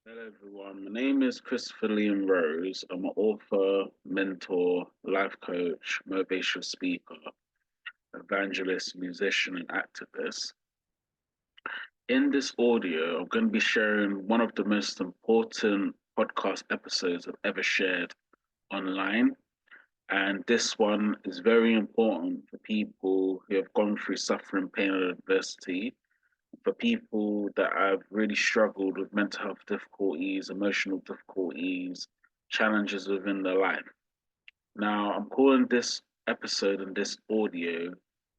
Hello, everyone. My name is Christopher Liam Rose. I'm an author, mentor, life coach, motivational speaker, evangelist, musician, and activist. In this audio, I'm going to be sharing one of the most important podcast episodes I've ever shared online. And this one is very important for people who have gone through suffering, pain, and adversity, for people that have really struggled with mental health difficulties, emotional difficulties, challenges within their life. Now, I'm calling this episode and this audio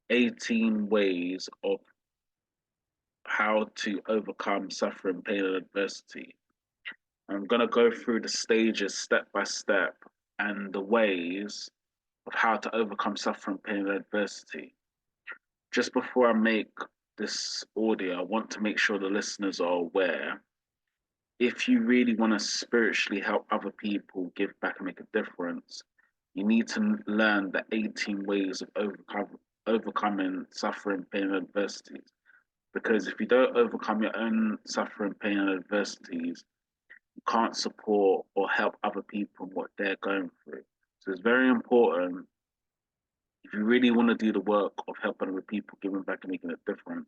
18 ways of how to overcome suffering, pain, and adversity. I'm going to go through the stages step by step and the ways of how to overcome suffering, pain, and adversity. Just before I make this audio, I want to make sure the listeners are aware, if you really want to spiritually help other people give back and make a difference, you need to learn the 18 ways of overcoming suffering, pain, and adversities. Because if you don't overcome your own suffering, pain, and adversities, you can't support or help other people in what they're going through. So it's very important, if you really want to do the work of helping other people, giving back and making a difference,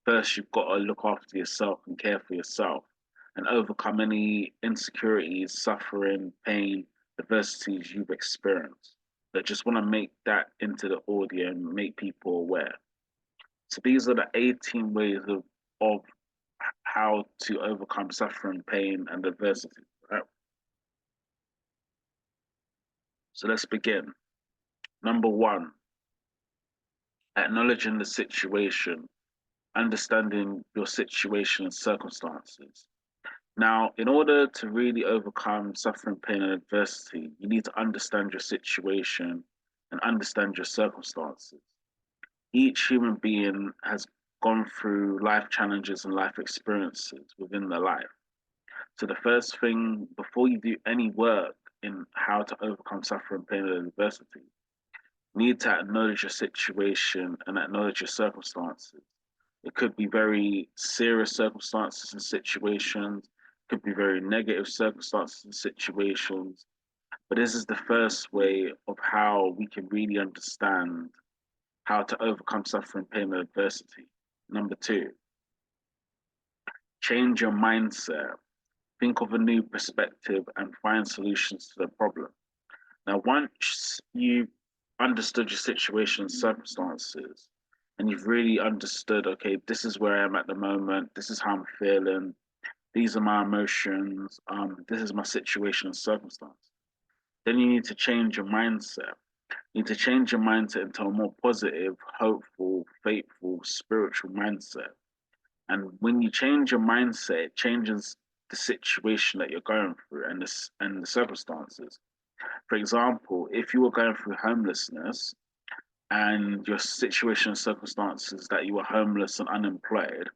first you've got to look after yourself and care for yourself and overcome any insecurities, suffering, pain, adversities you've experienced. I just want to make that into the audio and make people aware. So these are the 18 ways of how to overcome suffering, pain, and adversity. Right? So let's begin. Number one, acknowledging the situation, understanding your situation and circumstances. Now, in order to really overcome suffering, pain, and adversity, you need to understand your situation and understand your circumstances. Each human being has gone through life challenges and life experiences within their life. So, the first thing before you do any work in how to overcome suffering, pain, and adversity, you need to acknowledge your situation and acknowledge your circumstances. It could be very serious circumstances and situations, could be very negative circumstances and situations. But this is the first way of how we can really understand how to overcome suffering, pain, and adversity. Number two, change your mindset. Think of a new perspective and find solutions to the problem. Now, once you've understood your situation and circumstances, and you've really understood, okay, this is where I am at the moment, this is how I'm feeling, these are my emotions, this is my situation and circumstance. Then you need to change your mindset. You need to change your mindset into a more positive, hopeful, faithful, spiritual mindset. And when you change your mindset, it changes the situation that you're going through and the circumstances. For example, if you were going through homelessness and your situation and circumstances that you were homeless and unemployed,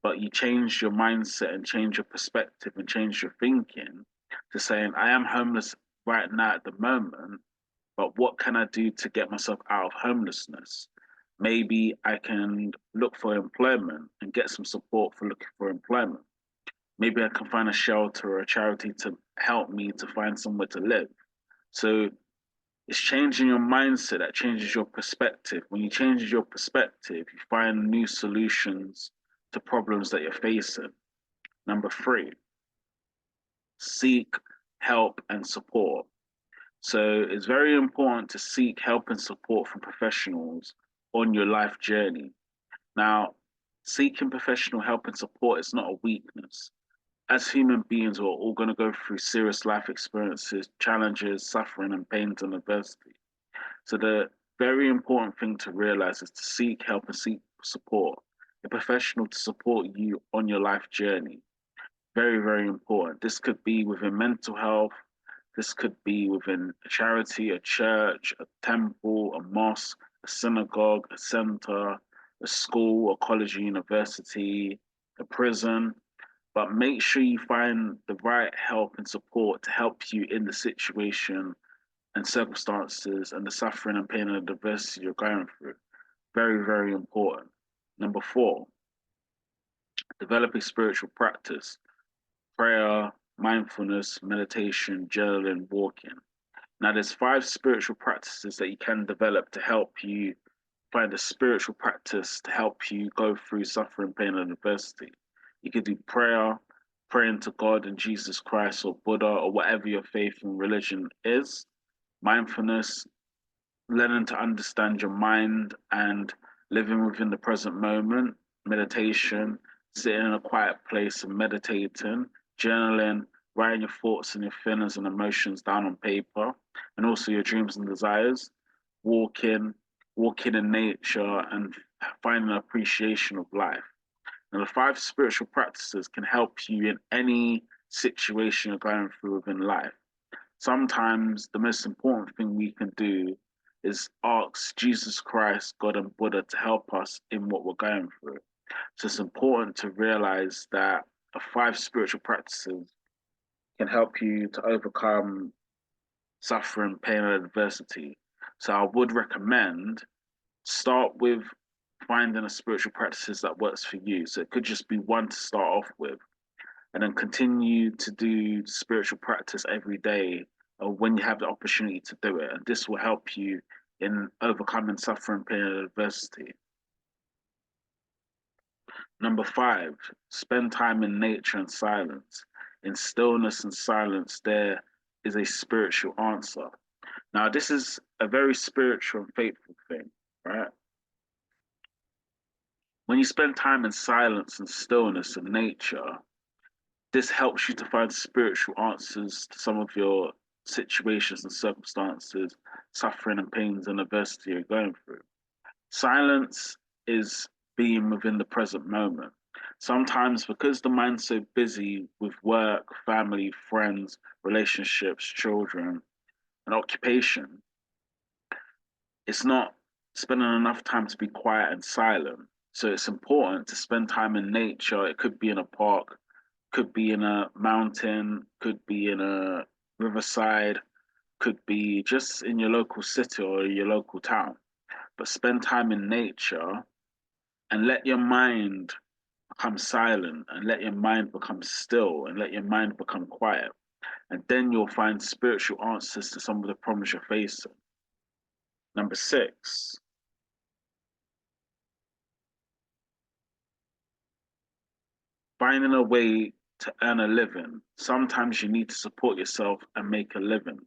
but you changed your mindset and changed your perspective and changed your thinking to saying, I am homeless right now at the moment, but what can I do to get myself out of homelessness? Maybe I can look for employment and get some support for looking for employment. Maybe I can find a shelter or a charity to help me to find somewhere to live. So it's changing your mindset that changes your perspective. When you change your perspective, you find new solutions to problems that you're facing. Number three, seek help and support. So it's very important to seek help and support from professionals on your life journey. Now, seeking professional help and support is not a weakness. As human beings, we're all going to go through serious life experiences, challenges, suffering, and pains and adversity. So the very important thing to realize is to seek help and seek support, a professional to support you on your life journey. Very, very important. This could be within mental health. This could be within a charity, a church, a temple, a mosque, a synagogue, a center, a school, a college, a university, a prison. But make sure you find the right help and support to help you in the situation and circumstances and the suffering and pain and adversity you're going through. Very, very important. Number four, develop a spiritual practice. prayer, mindfulness, meditation, journaling, walking. Now, there's 5 spiritual practices that you can develop to help you find a spiritual practice to help you go through suffering, pain, and adversity. You could do prayer, praying to God and Jesus Christ or Buddha or whatever your faith and religion is. Mindfulness, learning to understand your mind and living within the present moment. Meditation, sitting in a quiet place and meditating. Journaling, writing your thoughts and your feelings and emotions down on paper, and also your dreams and desires. Walking, walking in nature and finding an appreciation of life. And the 5 spiritual practices can help you in any situation you're going through within life. Sometimes the most important thing we can do is ask Jesus Christ, God, and Buddha to help us in what we're going through. So it's important to realize that the 5 spiritual practices can help you to overcome suffering, pain, and adversity. So I would recommend start with finding a spiritual practices that works for you. So it could just be one to start off with, and then continue to do spiritual practice every day or when you have the opportunity to do it. And this will help you in overcoming suffering, pain, and adversity. Number 5, spend time in nature and silence. In stillness and silence, there is a spiritual answer. Now, this is a very spiritual and faithful thing, right? When you spend time in silence and stillness and nature, this helps you to find spiritual answers to some of your situations and circumstances, suffering and pains and adversity you're going through. Silence is being within the present moment. Sometimes, because the mind's so busy with work, family, friends, relationships, children, and occupation, it's not spending enough time to be quiet and silent. So it's important to spend time in nature. It could be in a park, could be in a mountain, could be in a riverside, could be just in your local city or your local town. But spend time in nature and let your mind become silent and let your mind become still and let your mind become quiet. And then you'll find spiritual answers to some of the problems you're facing. Number 6, finding a way to earn a living. Sometimes you need to support yourself and make a living.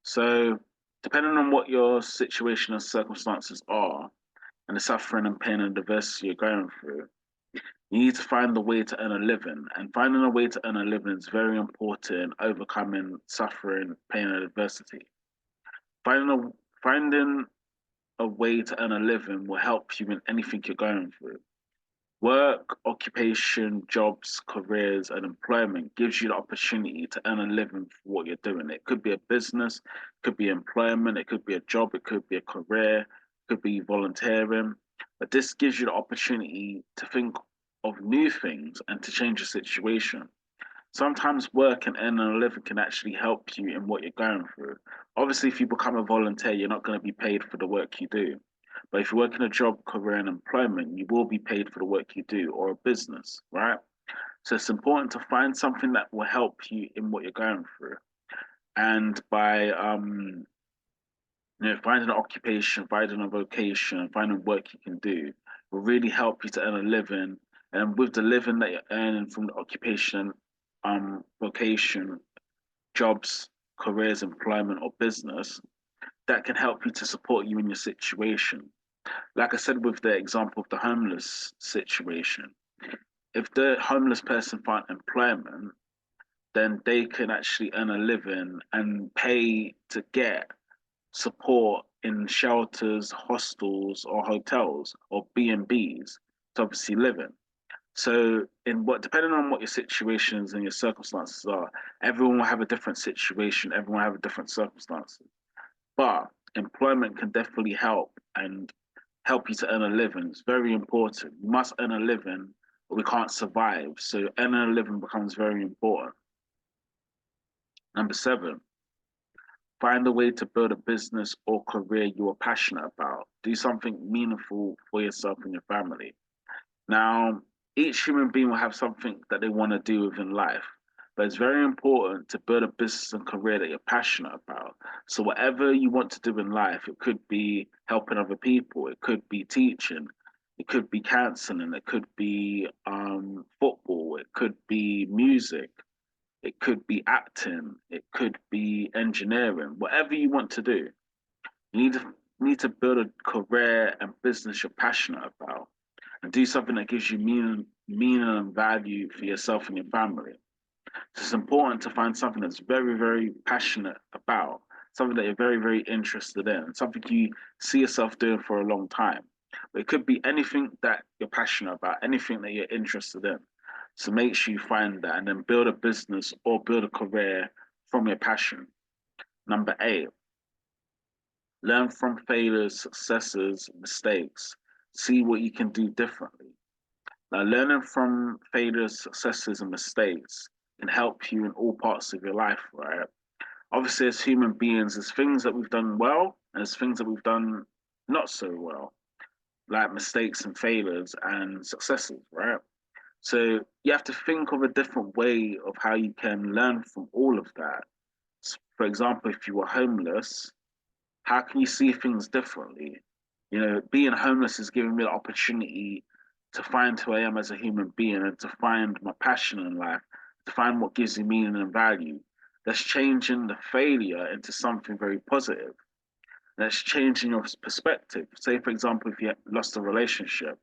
So, depending on what your situation and circumstances are, and the suffering and pain and adversity you're going through, you need to find a way to earn a living. And finding a way to earn a living is very important in overcoming suffering, pain, and adversity. Finding a way to earn a living will help you in anything you're going through. Work, occupation, jobs, careers, and employment gives you the opportunity to earn a living for what you're doing. It could be a business, it could be employment, it could be a job, it could be a career, it could be volunteering. But this gives you the opportunity to think of new things and to change your situation. Sometimes work and earning a living can actually help you in what you're going through. Obviously, if you become a volunteer, you're not going to be paid for the work you do. But if you work in a job, career, and employment, you will be paid for the work you do or a business, right? So it's important to find something that will help you in what you're going through. And by finding an occupation, finding a vocation, finding work you can do will really help you to earn a living. And with the living that you're earning from the occupation, vocation, jobs, careers, employment, or business, that can help you to support you in your situation. Like I said with the example of the homeless situation, if the homeless person find employment, then they can actually earn a living and pay to get support in shelters, hostels, or hotels or B&Bs to obviously live in. So, depending on what your situations and your circumstances are, everyone will have a different situation. Everyone will have different circumstances. But employment can definitely help you to earn a living. It's very important. You must earn a living, or we can't survive. So, earning a living becomes very important. Number 7, find a way to build a business or career you are passionate about. Do something meaningful for yourself and your family. Now, each human being will have something that they want to do within life. But it's very important to build a business and career that you're passionate about. So whatever you want to do in life, it could be helping other people, it could be teaching, it could be counseling, it could be football, it could be music, it could be acting, it could be engineering. Whatever you want to do, you need to build a career and business you're passionate about, and do something that gives you meaning and value for yourself and your family. So it's important to find something that's very, very passionate about, something that you're very, very interested in, something you see yourself doing for a long time. But it could be anything that you're passionate about, anything that you're interested in. So make sure you find that and then build a business or build a career from your passion. Number 8, learn from failures, successes, mistakes. See what you can do differently. Now, learning from failures, successes, and mistakes can help you in all parts of your life, right? Obviously, as human beings, there's things that we've done well and there's things that we've done not so well, like mistakes and failures and successes, right? So you have to think of a different way of how you can learn from all of that. For example, if you were homeless, how can you see things differently? Being homeless is giving me the opportunity to find who I am as a human being and to find my passion in life, to find what gives me meaning and value. That's changing the failure into something very positive. That's changing your perspective. Say, for example, if you lost a relationship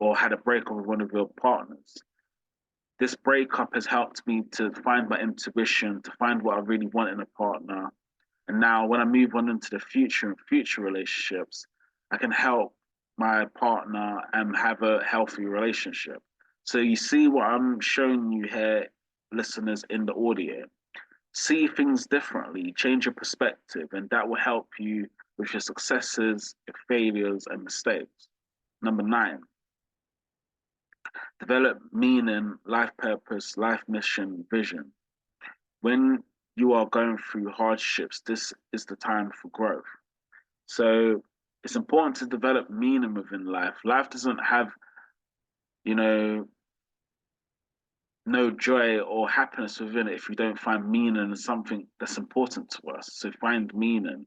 or had a breakup with one of your partners, this breakup has helped me to find my intuition, to find what I really want in a partner. And now, when I move on into the future and future relationships, I can help my partner and have a healthy relationship. So, you see what I'm showing you here, listeners, in the audio. See things differently, change your perspective, and that will help you with your successes, your failures, and mistakes. Number 9, develop meaning, life purpose, life mission, vision. When you are going through hardships, this is the time for growth. So it's important to develop meaning within life. Life doesn't have, you know, no joy or happiness within it if we don't find meaning in something that's important to us. So find meaning,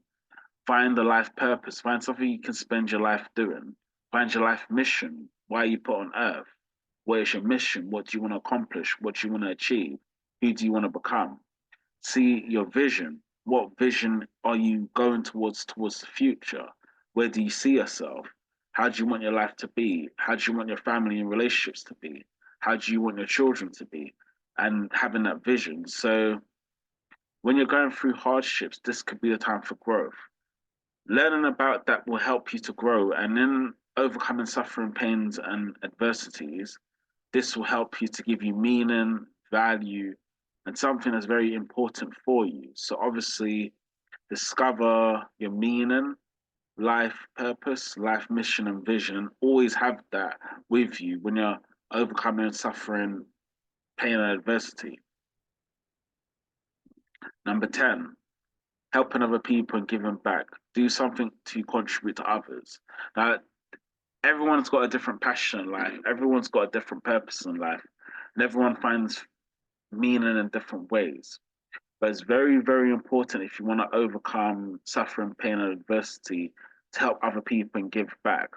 find a life purpose, find something you can spend your life doing, find your life mission. Why are you put on earth? What is your mission? What do you want to accomplish? What do you want to achieve? Who do you want to become? See your vision. What vision are you going towards the future? Where do you see yourself? How do you want your life to be? How do you want your family and relationships to be? How do you want your children to be? And having that vision. So when you're going through hardships, this could be the time for growth. Learning about that will help you to grow. And in overcoming suffering, pains, and adversities, this will help you to give you meaning, value, and something that's very important for you. So obviously, discover your meaning, life purpose, life mission, and vision. Always have that with you when you're overcoming suffering, pain, and adversity. Number 10, helping other people and giving back. Do something to contribute to others. Now, everyone's got a different passion in life. Everyone's got a different purpose in life. And everyone finds meaning in different ways. But it's very, very important if you want to overcome suffering, pain, and adversity to help other people and give back.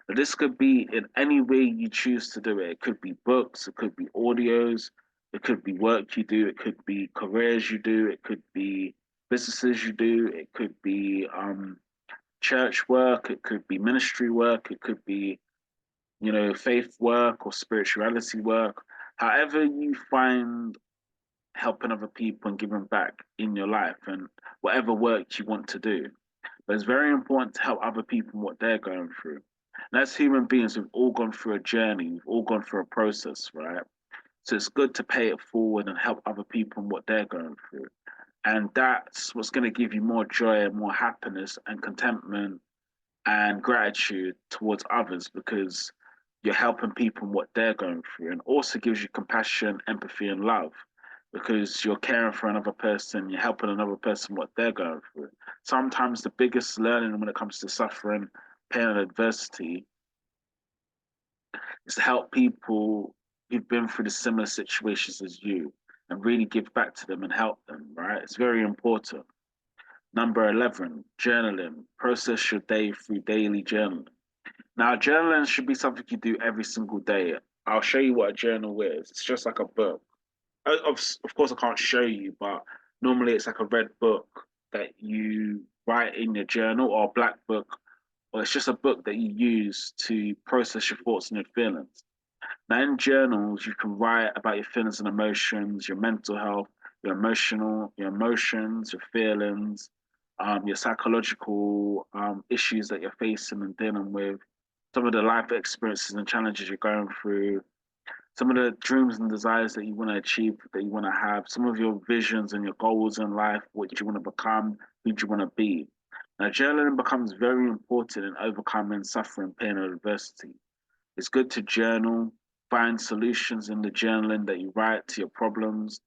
But this could be in any way you choose to do it. It could be books, it could be audios, it could be work you do, it could be careers you do, it could be businesses you do, it could be church work, it could be ministry work, it could be faith work or spirituality work. However you find helping other people and giving back in your life and whatever work you want to do. But it's very important to help other people and what they're going through. And as human beings, we've all gone through a journey, we've all gone through a process, right? So it's good to pay it forward and help other people and what they're going through. And that's what's going to give you more joy and more happiness and contentment and gratitude towards others because you're helping people and what they're going through, and also gives you compassion, empathy, and love because you're caring for another person, you're helping another person what they're going through. Sometimes the biggest learning when it comes to suffering, pain, and adversity is to help people who've been through the similar situations as you. and really give back to them and help them, right? It's very important. Number 11, journaling. Process your day through daily journaling. Now, journaling should be something you do every single day. I'll show you what a journal is. It's just like a book. Of course, I can't show you, but normally it's like a red book that you write in your journal, or a black book, or it's just a book that you use to process your thoughts and your feelings. Now, in journals, you can write about your feelings and emotions, your mental health, your emotions, your feelings, your psychological issues that you're facing and dealing with, some of the life experiences and challenges you're going through, some of the dreams and desires that you want to achieve, that you want to have, some of your visions and your goals in life, what you want to become, who do you want to be. Now, journaling becomes very important in overcoming suffering, pain, and adversity. It's good to journal, find solutions in the journaling that you write to your problems,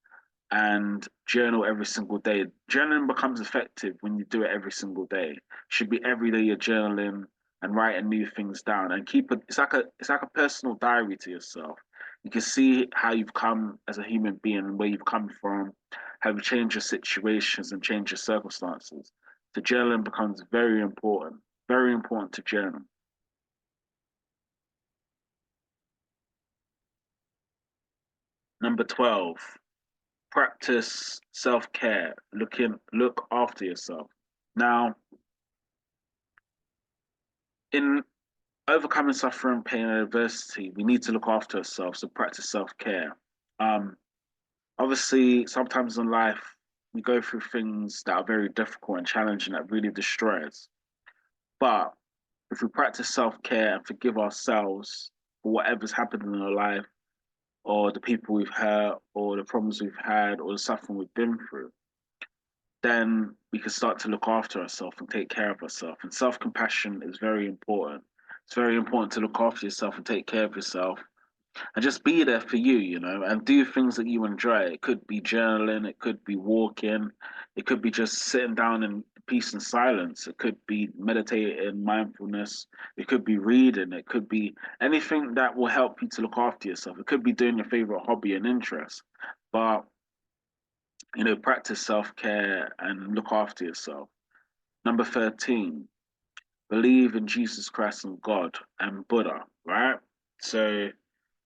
and journal every single day. Journaling becomes effective when you do it every single day. It should be every day you're journaling and writing new things down, and keep it. It's like a personal diary to yourself. You can see how you've come as a human being and where you've come from, how you change your situations and change your circumstances. The journaling becomes very important to journal. Number 12, practice self-care. Look after yourself. Now, in overcoming suffering, pain, and adversity, we need to look after ourselves, so practice self-care. Um, Obviously, sometimes in life, we go through things that are very difficult and challenging that really destroy us. But if we practice self-care and forgive ourselves for whatever's happened in our life, or the people we've hurt, or the problems we've had, or the suffering we've been through, then we can start to look after ourselves and take care of ourselves. And self compassion is very important. It's very important to look after yourself and take care of yourself and just be there for you, and do things that you enjoy. It could be journaling, it could be walking, it could be just sitting down in peace and silence, it could be meditating, mindfulness, it could be reading, it could be anything that will help you to look after yourself. It could be doing your favorite hobby and interest. But practice self care and look after yourself. Number 13, believe in Jesus Christ and God and Buddha, right? So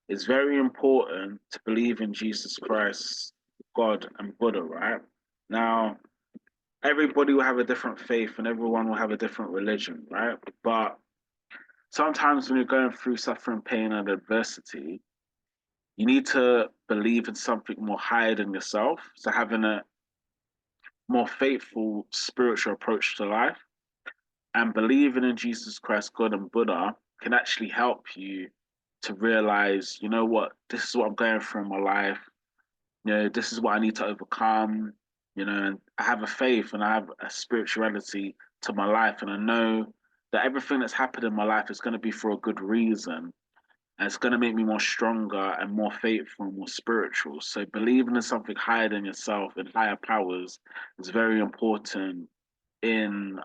it's very important to believe in Jesus Christ, God, and Buddha, right? Now, everybody will have a different faith and everyone will have a different religion, right? But sometimes when you're going through suffering, pain, and adversity, you need to believe in something more higher than yourself. So having a more faithful spiritual approach to life and believing in Jesus Christ, God, and Buddha can actually help you to realize, you know what, this is what I'm going through in my life. This is what I need to overcome. And I have a faith and I have a spirituality to my life. And I know that everything that's happened in my life is going to be for a good reason. And it's going to make me more stronger and more faithful and more spiritual. So believing in something higher than yourself and higher powers is very important in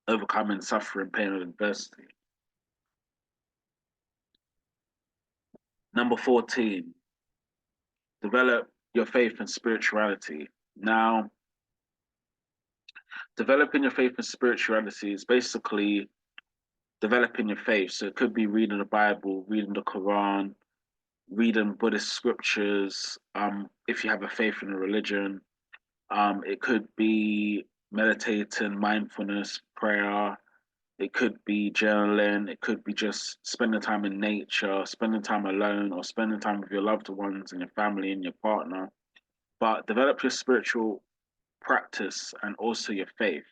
overcoming suffering, pain, and adversity. Number 14, develop your faith and spirituality. Now, developing your faith and spirituality is basically developing your faith. So it could be reading the Bible, reading the Quran, reading Buddhist scriptures, if you have a faith in a religion. It could be meditating, mindfulness, prayer. It could be journaling. It could be just spending time in nature, spending time alone, or spending time with your loved ones and your family and your partner. But develop your spiritual practice and also your faith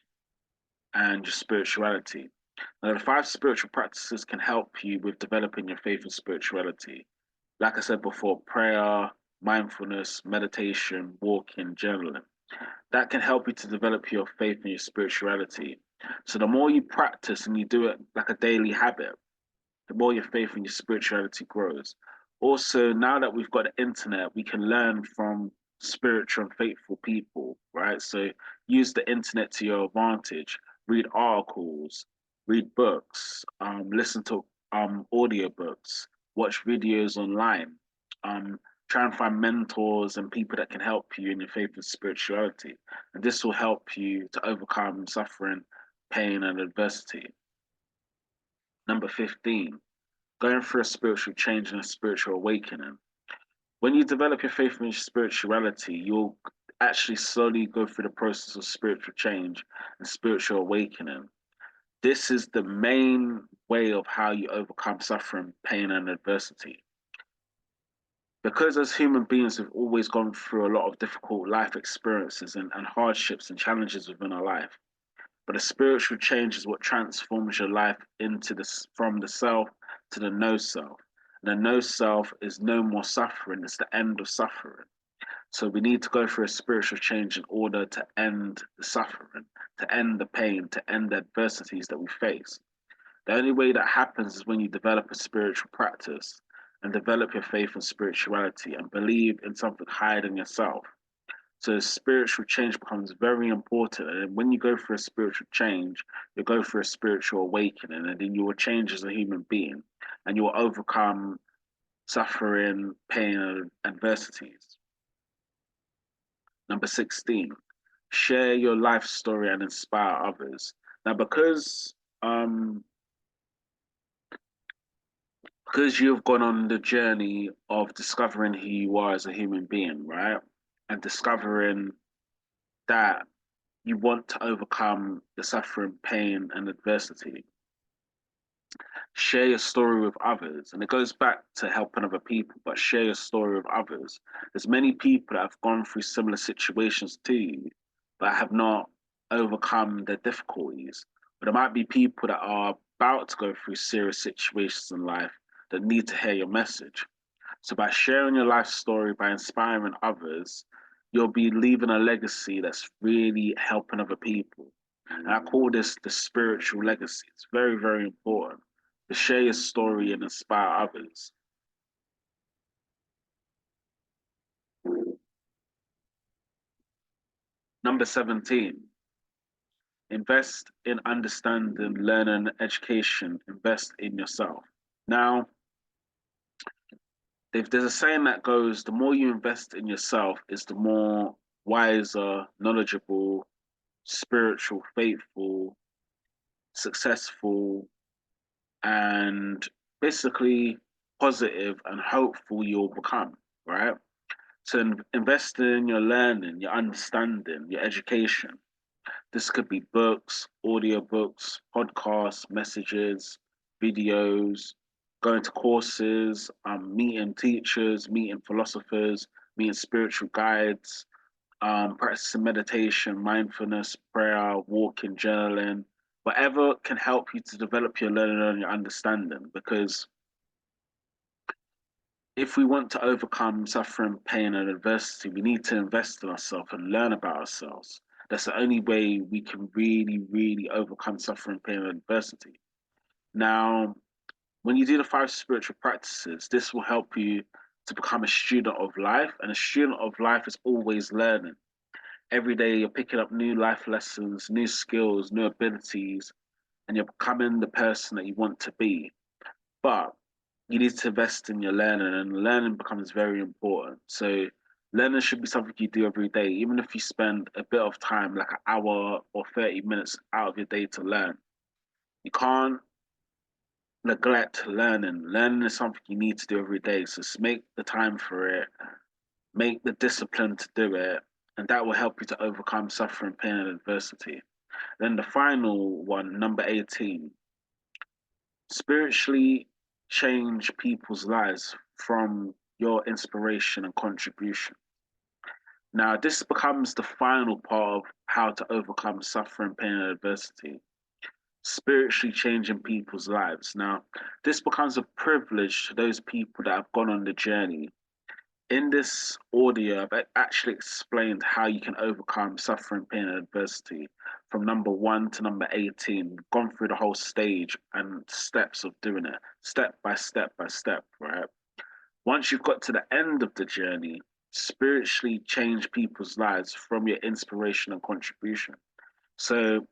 and your spirituality. Now, the five spiritual practices can help you with developing your faith and spirituality. Like I said before, prayer, mindfulness, meditation, walking, journaling. That can help you to develop your faith and your spirituality. So the more you practice and you do it like a daily habit, the more your faith and your spirituality grows. Also, now that we've got the internet, we can learn from spiritual and faithful people, right? So use the internet to your advantage. Read articles, read books, listen to audiobooks, watch videos online, Try and find mentors and people that can help you in your faith and spirituality. And this will help you to overcome suffering, pain, and adversity. Number 15, going through a spiritual change and a spiritual awakening. When you develop your faith and spirituality, you'll actually slowly go through the process of spiritual change and spiritual awakening. This is the main way of how you overcome suffering, pain, and adversity. Because as human beings, we've always gone through a lot of difficult life experiences and hardships and challenges within our life. But a spiritual change is what transforms your life into this from the self to the no self. And the no self is no more suffering, it's the end of suffering. So we need to go through a spiritual change in order to end the suffering, to end the pain, to end the adversities that we face. The only way that happens is when you develop a spiritual practice and develop your faith and spirituality and believe in something higher than yourself. So spiritual change becomes very important. And when you go through a spiritual change, you go through a spiritual awakening, and then you will change as a human being and you will overcome suffering, pain, and adversities. Number 16, share your life story and inspire others. Now, because you've gone on the journey of discovering who you are as a human being, right? And discovering that you want to overcome the suffering, pain, and adversity. Share your story with others. And it goes back to helping other people, but share your story with others. There's many people that have gone through similar situations to you, but have not overcome their difficulties. But there might be people that are about to go through serious situations in life that need to hear your message. So by sharing your life story, by inspiring others, you'll be leaving a legacy that's really helping other people. And I call this the spiritual legacy. It's very, very important to share your story and inspire others. Number 17, invest in understanding, learning, education, invest in yourself. Now, there's a saying that goes, the more you invest in yourself is the more wiser, knowledgeable, spiritual, faithful, successful, and basically positive and hopeful you'll become, right? So invest in your learning, your understanding, your education. This could be books, audiobooks, podcasts, messages, videos, going to courses, meeting teachers, meeting philosophers, meeting spiritual guides, practicing meditation, mindfulness, prayer, walking, journaling, whatever can help you to develop your learning and your understanding. Because if we want to overcome suffering, pain, and adversity, we need to invest in ourselves and learn about ourselves. That's the only way we can really, really overcome suffering, pain, and adversity. Now, when you do the 5 spiritual practices, this will help you to become a student of life. And a student of life is always learning. Every day you're picking up new life lessons, new skills, new abilities, and you're becoming the person that you want to be. But you need to invest in your learning, and learning becomes very important. So learning should be something you do every day, even if you spend a bit of time, like an hour or 30 minutes out of your day to learn. You can't neglect learning. Learning is something you need to do every day. So just make the time for it, make the discipline to do it, and that will help you to overcome suffering, pain, and adversity. Then the final one, number 18, spiritually change people's lives from your inspiration and contribution. Now, this becomes the final part of how to overcome suffering, pain, and adversity. Spiritually changing people's lives. Now, this becomes a privilege to those people that have gone on the journey. In this audio, I've actually explained how you can overcome suffering, pain, and adversity from number 1 to number 18. We've gone through the whole stage and steps of doing it, step by step by step, right? Once you've got to the end of the journey, spiritually change people's lives from your inspiration and contribution. So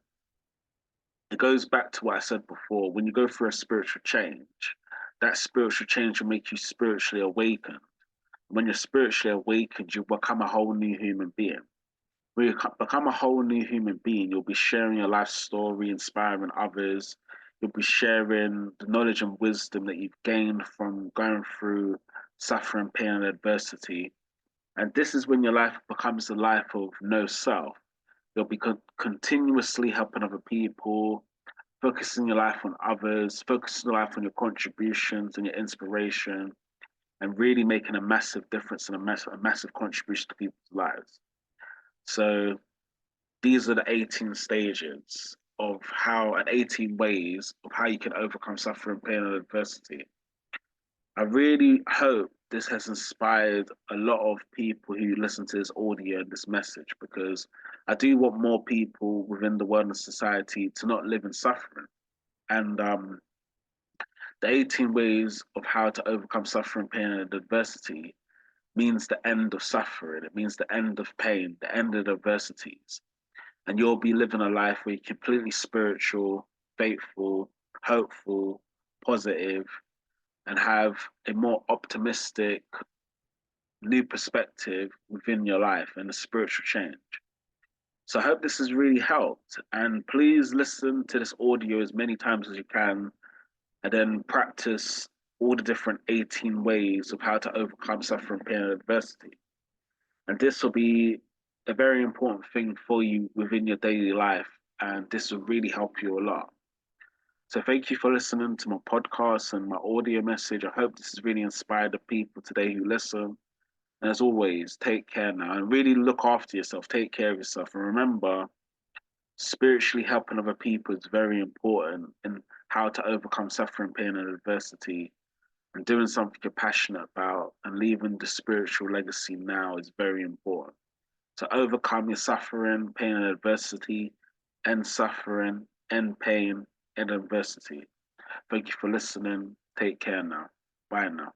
it goes back to what I said before. When you go through a spiritual change, that spiritual change will make you spiritually awakened. When you're spiritually awakened, you become a whole new human being. When you become a whole new human being, you'll be sharing your life story, inspiring others. You'll be sharing the knowledge and wisdom that you've gained from going through suffering, pain, and adversity. And this is when your life becomes a life of no self. You'll be continuously helping other people, focusing your life on others, focusing your life on your contributions and your inspiration, and really making a massive difference and a massive contribution to people's lives. So these are the 18 stages of how, and 18 ways of how you can overcome suffering, pain, and adversity. I really hope this has inspired a lot of people who listen to this audio and this message, because I do want more people within the wellness society to not live in suffering. And the 18 ways of how to overcome suffering, pain, and adversity means the end of suffering. It means the end of pain, the end of adversities. And you'll be living a life where you're completely spiritual, faithful, hopeful, positive, and have a more optimistic, new perspective within your life and a spiritual change. So I hope this has really helped. And please listen to this audio as many times as you can, and then practice all the different 18 ways of how to overcome suffering, pain, and adversity. And this will be a very important thing for you within your daily life. And this will really help you a lot. So thank you for listening to my podcast and my audio message. I hope this has really inspired the people today who listen. And as always, take care now and really look after yourself. Take care of yourself. And remember, spiritually helping other people is very important in how to overcome suffering, pain, and adversity. And doing something you're passionate about and leaving the spiritual legacy now is very important. To overcome your suffering, pain, and adversity, end suffering, end pain, and adversity. Thank you for listening. Take care now. Bye now.